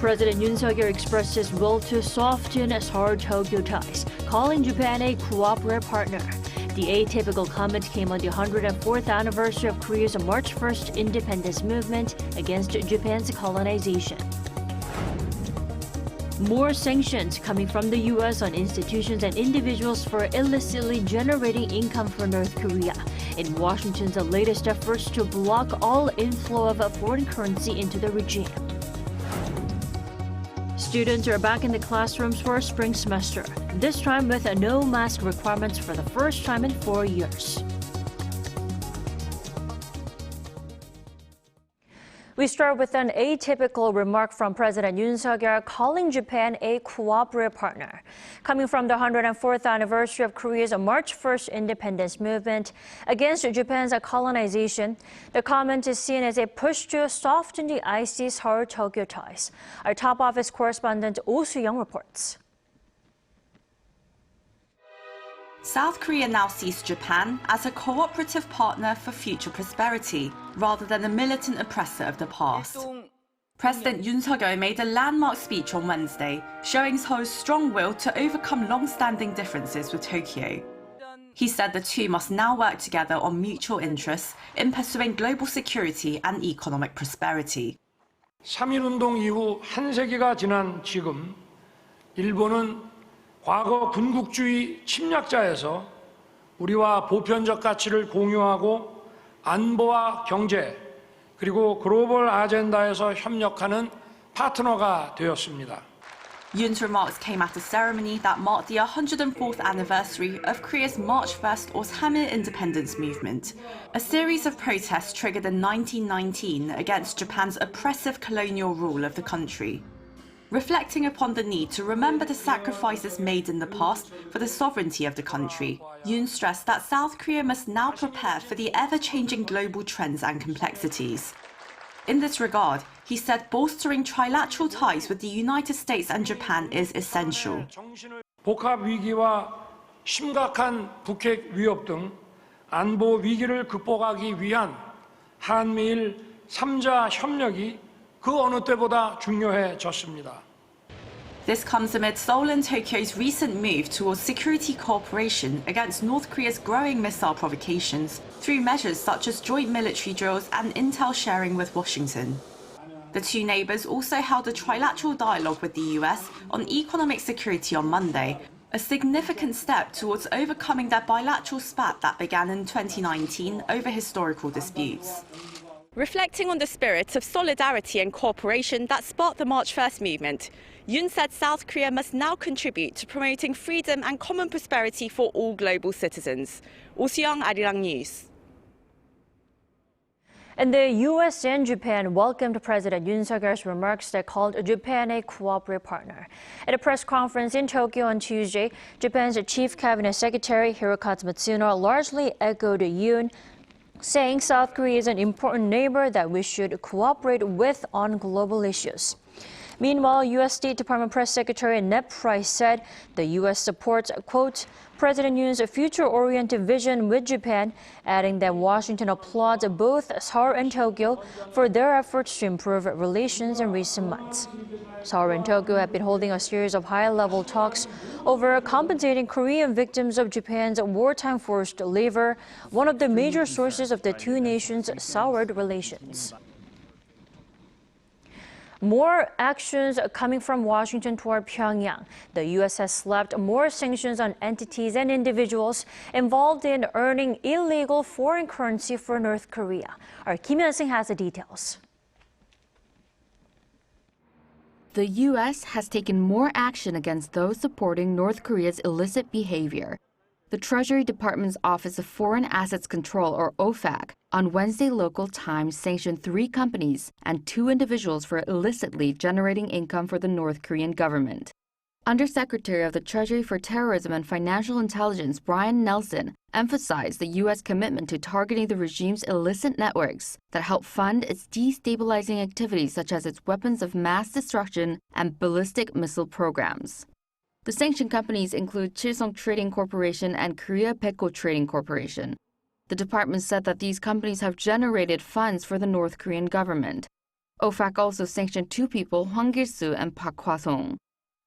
President Yoon expressed his will to soften Seoul-Tokyo ties, calling Japan a cooperative partner. The atypical comment came on the 104th anniversary of Korea's March 1st independence movement against Japan's colonization. More sanctions coming from the U.S. on institutions and individuals for illicitly generating income for North Korea. In Washington's latest efforts to block all inflow of foreign currency into the regime. Students are back in the classrooms for a spring semester, this time with no mask requirements for the first time in 4 years. We start with an atypical remark from President Yoon calling Japan a cooperative partner. Coming from the 104th anniversary of Korea's March 1st independence movement against Japan's colonization, the comment is seen as a push to soften the icy Seoul-Tokyo ties. Our top office correspondent Oh Soo-young reports. South Korea now sees Japan as a cooperative partner for future prosperity, rather than a militant oppressor of the past. President Yoon made a landmark speech on Wednesday, showing Seoul's strong will to overcome long-standing differences with Tokyo. He said the two must now work together on mutual interests in pursuing global security and economic prosperity. 3.1운동 이후 한 세기가 지난 지금 일본은 과거 군국주의 침략자에서 우리와 보편적 가치를 공유하고 안보와 경제 그리고 글로벌 아젠다에서 협력하는 파트너가 되었습니다. Yoon's remarks came at a ceremony that marked the 104th anniversary of Korea's March 1st or Tamil independence movement, a series of protests triggered in 1919 against Japan's oppressive colonial rule of the country. Reflecting upon the need to remember the sacrifices made in the past for the sovereignty of the country, Yoon stressed that South Korea must now prepare for the ever-changing global trends and complexities. In this regard, he said bolstering trilateral ties with the United States and Japan is essential. 복합 위기와 심각한 북핵 위협 등 안보 위기를 극복하기 위한 한미일 3자 협력이 그 어느 때보다 중요해졌습니다. This comes amid Seoul and Tokyo's recent move towards security cooperation against North Korea's growing missile provocations through measures such as joint military drills and intel sharing with Washington. The two neighbors also held a trilateral dialogue with the US on economic security on Monday, a significant step towards overcoming their bilateral spat that began in 2019 over historical disputes. Reflecting on the spirit of solidarity and cooperation that sparked the March 1st movement, Yoon said South Korea must now contribute to promoting freedom and common prosperity for all global citizens. Oh Soo-young, Arirang News. And the U.S. and Japan welcomed President Yoon's remarks that called Japan a cooperative partner. At a press conference in Tokyo on Tuesday, Japan's Chief Cabinet Secretary Hirokazu Matsuno largely echoed Yoon, saying South Korea is an important neighbor that we should cooperate with on global issues. Meanwhile, U.S. State Department Press Secretary Ned Price said the U.S. supports, quote, President Yoon's future-oriented vision with Japan, adding that Washington applauds both Seoul and Tokyo for their efforts to improve relations in recent months. Seoul and Tokyo have been holding a series of high-level talks over compensating Korean victims of Japan's wartime forced labor, one of the major sources of the two nations' soured relations. More actions coming from Washington toward Pyongyang. The U.S. has slapped more sanctions on entities and individuals involved in earning illegal foreign currency for North Korea. Our Kim Hyun-sing has the details. The U.S. has taken more action against those supporting North Korea's illicit behavior. The Treasury Department's Office of Foreign Assets Control, or OFAC, on Wednesday local time sanctioned 3 companies and 2 individuals for illicitly generating income for the North Korean government. Undersecretary of the Treasury for Terrorism and Financial Intelligence Brian Nelson emphasized the U.S. commitment to targeting the regime's illicit networks that help fund its destabilizing activities such as its weapons of mass destruction and ballistic missile programs. The sanctioned companies include Chilsung Trading Corporation and Korea Petco Trading Corporation. The department said that these companies have generated funds for the North Korean government. OFAC also sanctioned 2 people, Hwang Gil-soo and Park Hwa-song.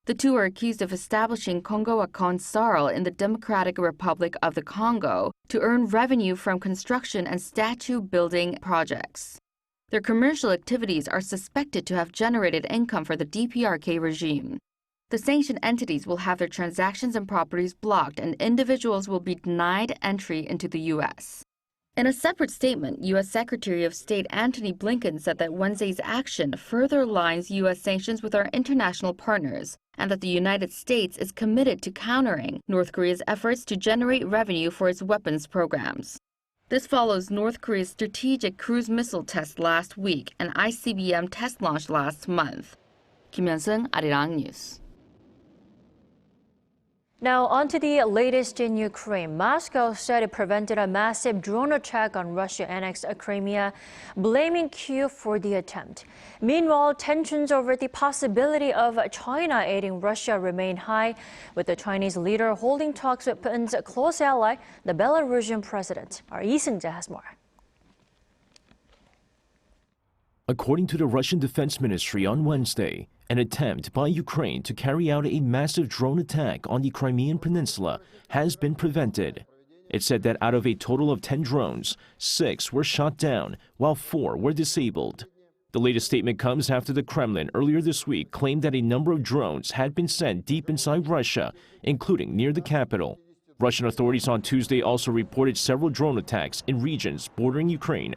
The 2 are accused of establishing Congo Sarl in the Democratic Republic of the Congo to earn revenue from construction and statue building projects. Their commercial activities are suspected to have generated income for the DPRK regime. The sanctioned entities will have their transactions and properties blocked, and individuals will be denied entry into the U.S. In a separate statement, U.S. Secretary of State Antony Blinken said that Wednesday's action further aligns U.S. sanctions with our international partners, and that the United States is committed to countering North Korea's efforts to generate revenue for its weapons programs. This follows North Korea's strategic cruise missile test last week and ICBM test launch last month. Kim Hyun-sung, Arirang News. Now, on to the latest in Ukraine. Moscow said it prevented a massive drone attack on Russia-annexed Crimea, blaming Kyiv for the attempt. Meanwhile, tensions over the possibility of China aiding Russia remain high, with the Chinese leader holding talks with Putin's close ally, the Belarusian president. Our Lee Seung-jae has more. According to the Russian Defense Ministry on Wednesday, an attempt by Ukraine to carry out a massive drone attack on the Crimean Peninsula has been prevented. It said that out of a total of 10 drones, 6 were shot down, while 4 were disabled. The latest statement comes after the Kremlin earlier this week claimed that a number of drones had been sent deep inside Russia, including near the capital. Russian authorities on Tuesday also reported several drone attacks in regions bordering Ukraine.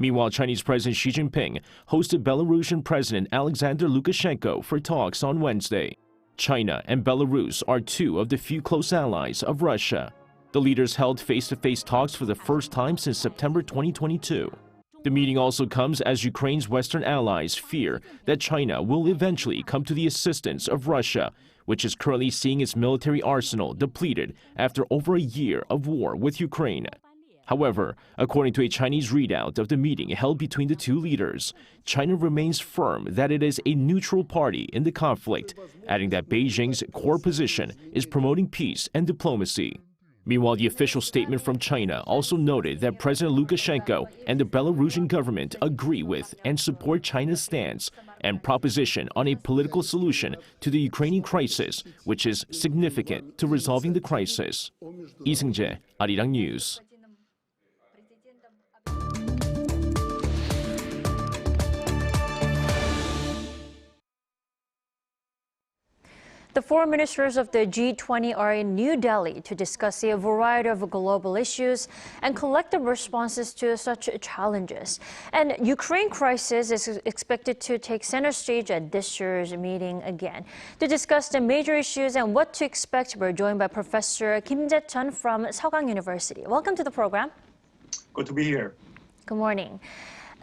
Meanwhile, Chinese President Xi Jinping hosted Belarusian President Alexander Lukashenko for talks on Wednesday. China and Belarus are 2 of the few close allies of Russia. The leaders held face-to-face talks for the first time since September 2022. The meeting also comes as Ukraine's Western allies fear that China will eventually come to the assistance of Russia, which is currently seeing its military arsenal depleted after over a year of war with Ukraine. However, according to a Chinese readout of the meeting held between the 2 leaders, China remains firm that it is a neutral party in the conflict, adding that Beijing's core position is promoting peace and diplomacy. Meanwhile, the official statement from China also noted that President Lukashenko and the Belarusian government agree with and support China's stance and proposition on a political solution to the Ukrainian crisis, which is significant to resolving the crisis. Lee Seung-jae, Arirang News. The foreign ministers of the G20 are in New Delhi to discuss a variety of global issues and collective responses to such challenges. And Ukraine crisis is expected to take center stage at this year's meeting again. To discuss the major issues and what to expect, we're joined by Professor Kim Jae-chun from Seogang University. Welcome to the program. Good to be here. Good morning.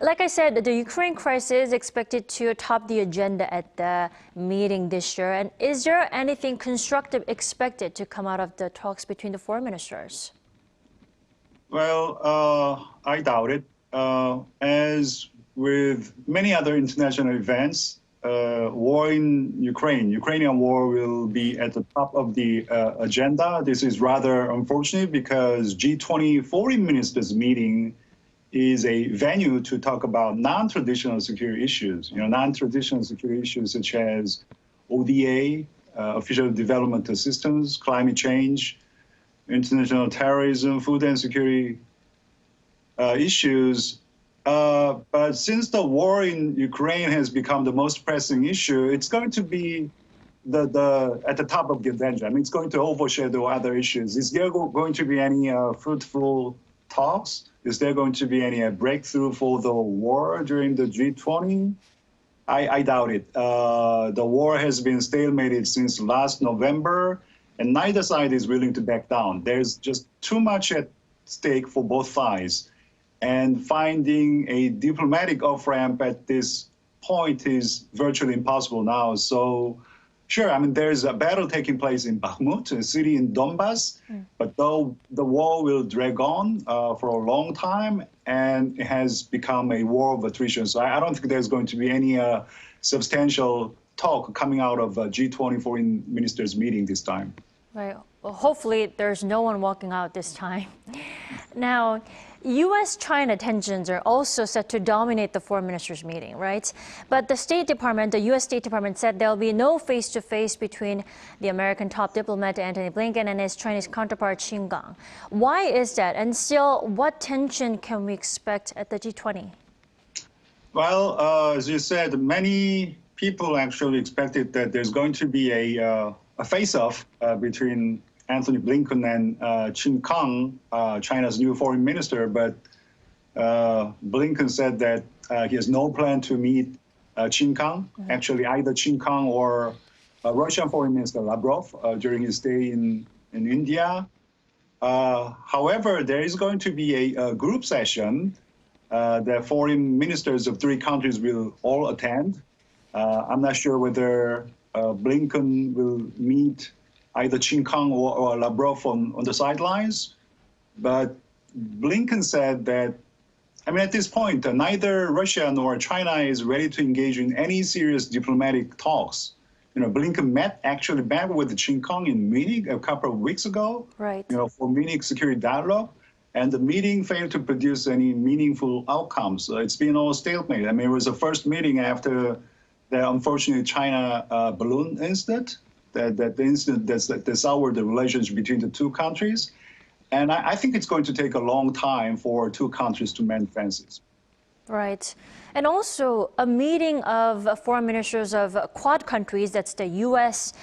Like I said, the Ukraine crisis is expected to top the agenda at the meeting this year. And is there anything constructive expected to come out of the talks between the foreign ministers? Well, I doubt it. As with many other international events, war in Ukrainian war will be at the top of the agenda. This is rather unfortunate because G20 Foreign Ministers meeting is a venue to talk about non-traditional security issues. Non-traditional security issues such as ODA, official development assistance, climate change, international terrorism, food and security issues. But since the war in Ukraine has become the most pressing issue, it's going to be at the top of the agenda. I mean, it's going to overshadow other issues. Is there going to be any fruitful talks? Is there going to be any breakthrough for the war during the G20? I doubt it. The war has been stalemated since last November, and neither side is willing to back down. There's just too much at stake for both sides. And finding a diplomatic off-ramp at this point is virtually impossible now. So, sure, I mean, there's a battle taking place in Bakhmut, a city in Donbass, but though the war will drag on for a long time, and it has become a war of attrition. So I don't think there's going to be any substantial talk coming out of a G20 Foreign Ministers meeting this time. Right. Well, hopefully there's no one walking out this time. Now, U.S.-China tensions are also set to dominate the foreign ministers' meeting, right? But the U.S. State Department said there'll be no face-to-face between the American top diplomat Antony Blinken and his Chinese counterpart Qin Gang. Why is that? And still, what tension can we expect at the G20? Well, as you said, many people actually expected that there's going to be a face-off between Antony Blinken and Qin Gang, China's new foreign minister, but Blinken said that he has no plan to meet Qin Gang, actually either Qin Gang or Russian Foreign Minister Lavrov during his stay in India. However, there is going to be a group session that foreign ministers of three countries will all attend. I'm not sure whether Blinken will meet either Qin Gang or Lavrov on the sidelines. But Blinken said that, I mean, at this point, neither Russia nor China is ready to engage in any serious diplomatic talks. You know, Blinken actually met with Qin Gang in Munich a couple of weeks ago, Right. You know, for Munich security dialogue. And the meeting failed to produce any meaningful outcomes. It's been all stalemate. I mean, it was the first meeting after the unfortunate China balloon incident. That incident that soured the relationship between the two countries. And I think it's going to take a long time for two countries to mend fences. Right. And also a meeting of foreign ministers of Quad countries, that's the U.S.,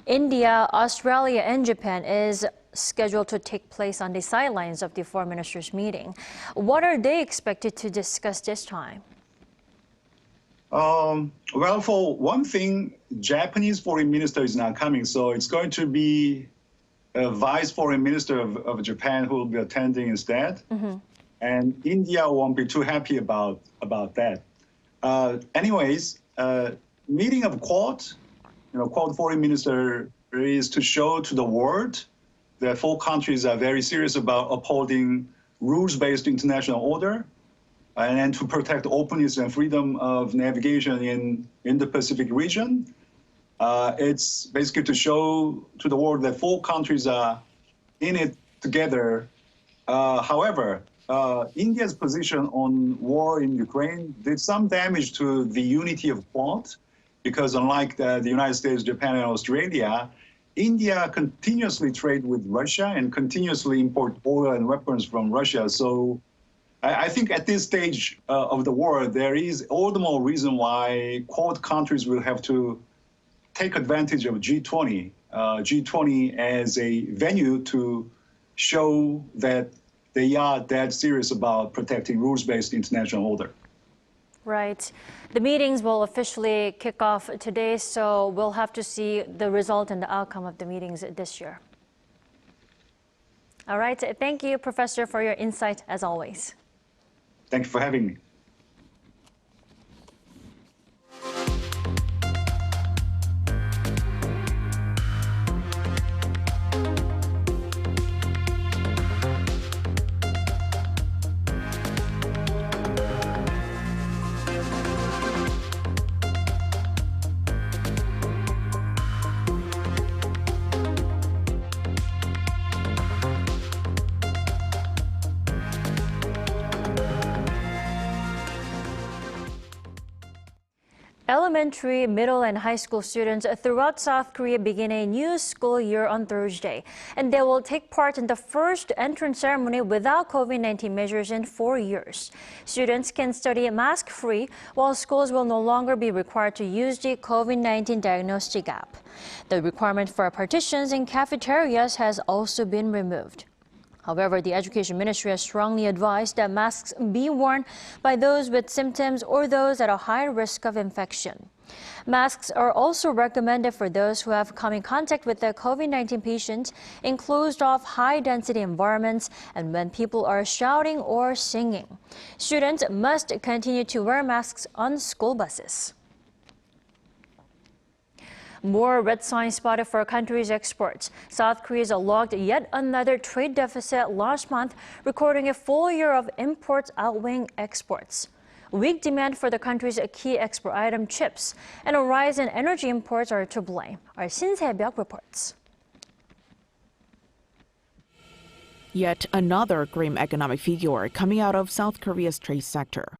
India, Australia, and Japan, is scheduled to take place on the sidelines of the foreign ministers' meeting. What are they expected to discuss this time? Well, for one thing, Japanese foreign minister is not coming, so it's going to be a vice foreign minister of Japan who will be attending instead. And India won't be too happy about that. Anyways, meeting of Quad, Quad foreign minister is to show to the world that four countries are very serious about upholding rules-based international order and to protect openness and freedom of navigation in the Pacific region. It's basically to show to the world that four countries are in it together. However, India's position on war in Ukraine did some damage to the unity of Quad, because unlike the United States, Japan, and Australia, India continuously trade with Russia and continuously import oil and weapons from Russia. So I think at this stage of the war, there is all the more reason why Quad countries will have to take advantage of G20, G20 as a venue to show that they are that serious about protecting rules-based international order. Right. The meetings will officially kick off today, so we'll have to see the result and the outcome of the meetings this year. All right. Thank you, Professor, for your insight as always. Thank you for having me. Elementary, middle, and high school students throughout South Korea begin a new school year on Thursday, and they will take part in the first entrance ceremony without COVID-19 measures in 4 years. Students can study mask-free, while schools will no longer be required to use the COVID-19 diagnostic app. The requirement for partitions in cafeterias has also been removed. However, the Education Ministry has strongly advised that masks be worn by those with symptoms or those at a high risk of infection. Masks are also recommended for those who have come in contact with a COVID-19 patient in closed-off, high-density environments and when people are shouting or singing. Students must continue to wear masks on school buses. More red signs spotted for our country's exports. South Korea logged yet another trade deficit last month, recording a full year of imports outweighing exports. Weak demand for the country's key export item, chips, and a rise in energy imports are to blame. Our Shin Se-byuk reports. Yet another grim economic figure coming out of South Korea's trade sector.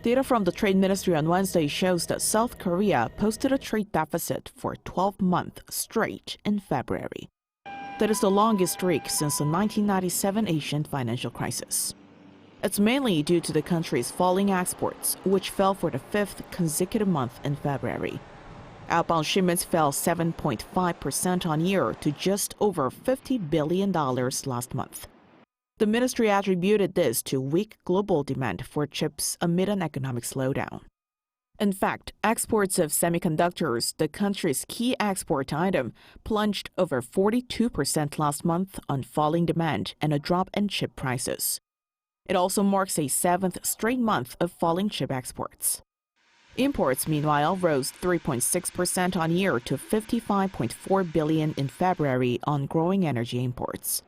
Data from the Trade Ministry on Wednesday shows that South Korea posted a trade deficit for 12 months straight in February. That is the longest streak since the 1997 Asian financial crisis. It's mainly due to the country's falling exports, which fell for the fifth consecutive month in February. Outbound shipments fell 7.5% on year to just over $50 billion last month. The ministry attributed this to weak global demand for chips amid an economic slowdown. In fact, exports of semiconductors, the country's key export item, plunged over 42% last month on falling demand and a drop in chip prices. It also marks a seventh straight month of falling chip exports. Imports, meanwhile, rose 3.6% on year to $55.4 billion in February on growing energy imports.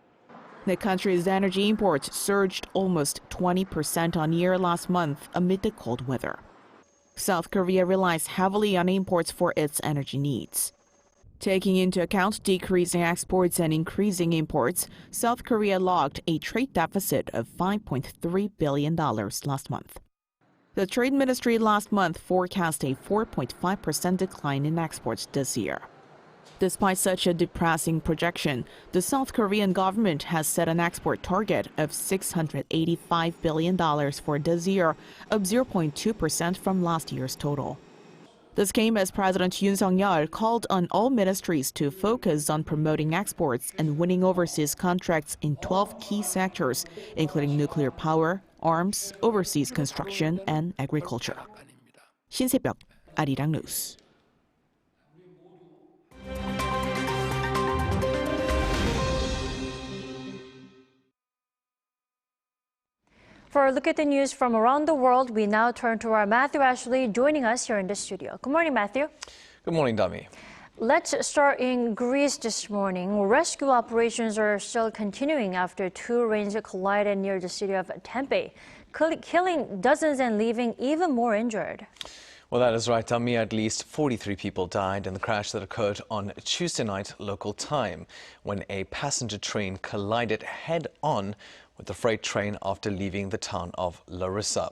The country's energy imports surged almost 20% on year last month amid the cold weather. South Korea relies heavily on imports for its energy needs. Taking into account decreasing exports and increasing imports, South Korea logged a trade deficit of $5.3 billion last month. The Trade Ministry last month forecast a 4.5% decline in exports this year. Despite such a depressing projection, the South Korean government has set an export target of $685 billion for this year, up 0.2% from last year's total. This came as President Yoon Suk-yeol called on all ministries to focus on promoting exports and winning overseas contracts in 12 key sectors, including nuclear power, arms, overseas construction, and agriculture. 신새벽 아리랑 뉴스. For a look at the news from around the world, we now turn to our Matthew Ashley joining us here in the studio. Good morning, Matthew. Good morning, Dami. Let's start in Greece this morning. Rescue operations are still continuing after two trains collided near the city of Tempe, killing dozens and leaving even more injured. Well, that is right, Dami. At least 43 people died in the crash that occurred on Tuesday night local time when a passenger train collided head-on with the freight train after leaving the town of Larissa.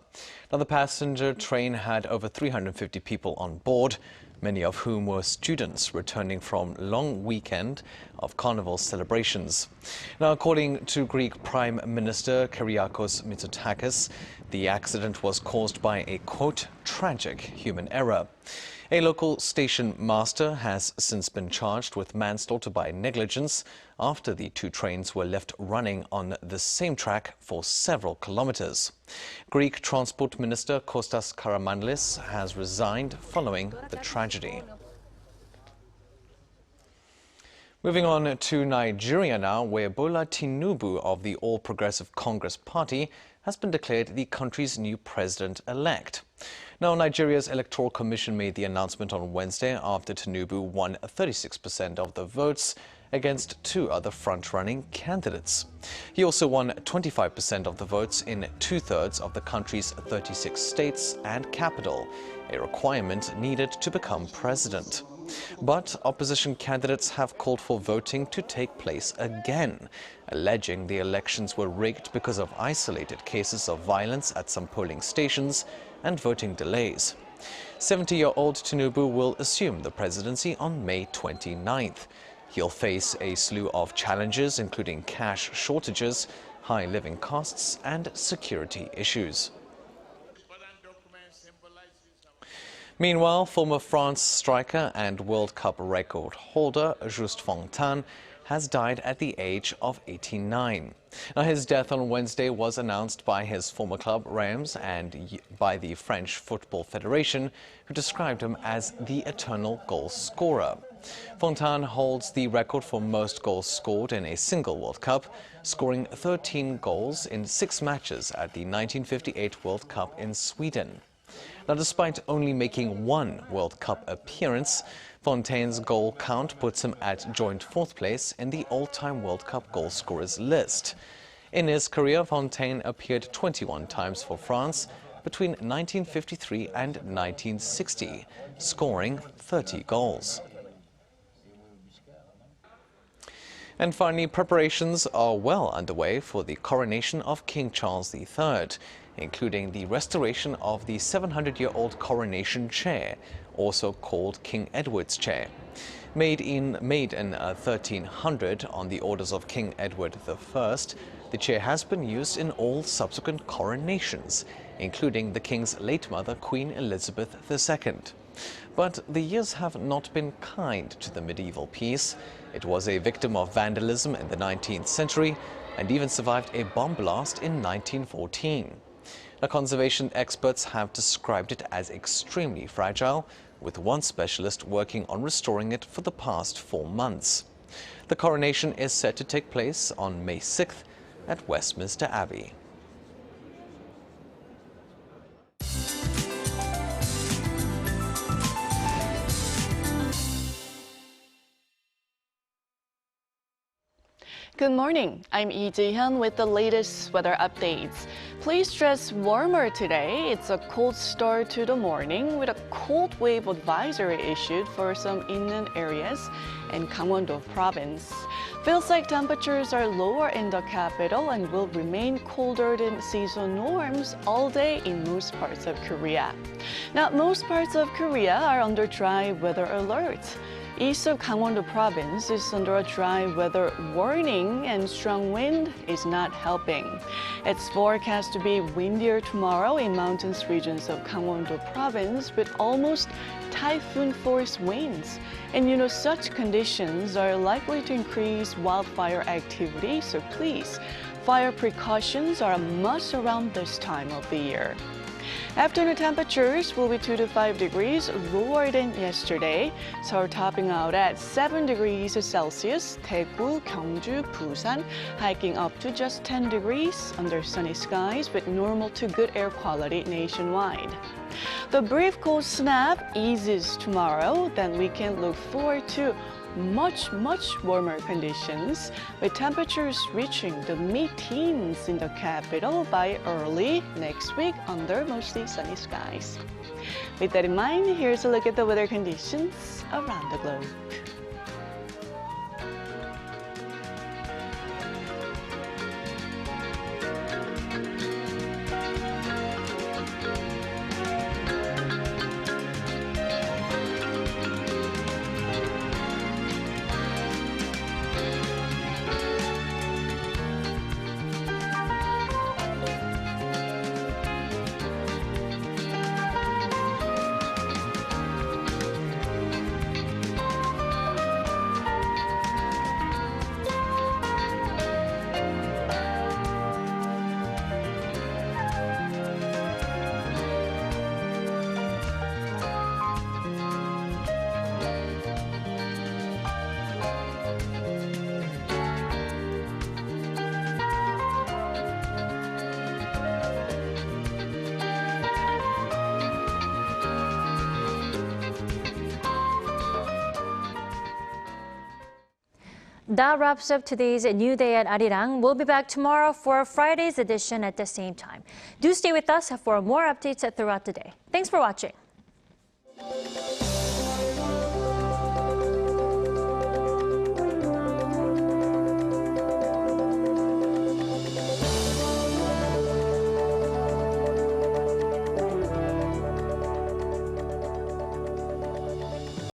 Now, the passenger train had over 350 people on board, many of whom were students returning from long weekend of carnival celebrations. Now, according to Greek Prime Minister Kyriakos Mitsotakis, the accident was caused by a, quote, tragic human error. A local station master has since been charged with manslaughter by negligence after the two trains were left running on the same track for several kilometers. Greek Transport Minister Kostas Karamanlis has resigned following the tragedy. Moving on to Nigeria now, where Bola Tinubu of the All Progressive Congress Party has been declared the country's new president-elect. Now, Nigeria's Electoral Commission made the announcement on Wednesday after Tinubu won 36% of the votes against two other front-running candidates. He also won 25% of the votes in two-thirds of the country's 36 states and capital, a requirement needed to become president. But opposition candidates have called for voting to take place again, alleging the elections were rigged because of isolated cases of violence at some polling stations and voting delays. 70-year-old Tinubu will assume the presidency on May 29th. He'll face a slew of challenges, including cash shortages, high living costs, and security issues. Meanwhile, former France striker and World Cup record holder Just Fontaine has died at the age of 89. Now, his death on Wednesday was announced by his former club Reims and by the French Football Federation, who described him as the eternal goal scorer. Fontaine holds the record for most goals scored in a single World Cup, scoring 13 goals in 6 matches at the 1958 World Cup in Sweden. Now, despite only making one World Cup appearance, Fontaine's goal count puts him at joint 4th place in the all-time World Cup goal scorers list. In his career, Fontaine appeared 21 times for France between 1953 and 1960, scoring 30 goals. And finally, preparations are well underway for the coronation of King Charles III, including the restoration of the 700-year-old coronation chair, also called King Edward's chair. Made in 1300 on the orders of King Edward I, the chair has been used in all subsequent coronations, including the King's late mother, Queen Elizabeth II. But the years have not been kind to the medieval piece. It was a victim of vandalism in the 19th century and even survived a bomb blast in 1914. Now, conservation experts have described it as extremely fragile, with one specialist working on restoring it for the past 4 months. The coronation is set to take place on May 6th at Westminster Abbey. Good morning. I'm Lee Ji-hyun with the latest weather updates. Please dress warmer today. It's a cold start to the morning with a cold wave advisory issued for some inland areas in Gangwon-do province. Feels like temperatures are lower in the capital and will remain colder than season norms all day in most parts of Korea. Now, most parts of Korea are under dry weather alert. East of Gangwon-do province is under a dry weather warning and strong wind is not helping. It's forecast to be windier tomorrow in mountainous regions of Gangwon-do province with almost typhoon-force winds. And such conditions are likely to increase wildfire activity, so please, fire precautions are a must around this time of the year. Afternoon temperatures will be 2 to 5 degrees lower than yesterday. Seoul topping out at 7 degrees Celsius. Daegu, Gyeongju, Busan hiking up to just 10 degrees under sunny skies with normal to good air quality nationwide. The brief cold snap eases tomorrow, then we can look forward to much warmer conditions with temperatures reaching the mid-teens in the capital by early next week under mostly sunny skies. With that in mind, here's a look at the weather conditions around the globe. That wraps up today's New Day at Arirang. We'll be back tomorrow for Friday's edition at the same time. Do stay with us for more updates throughout the day. Thanks for watching.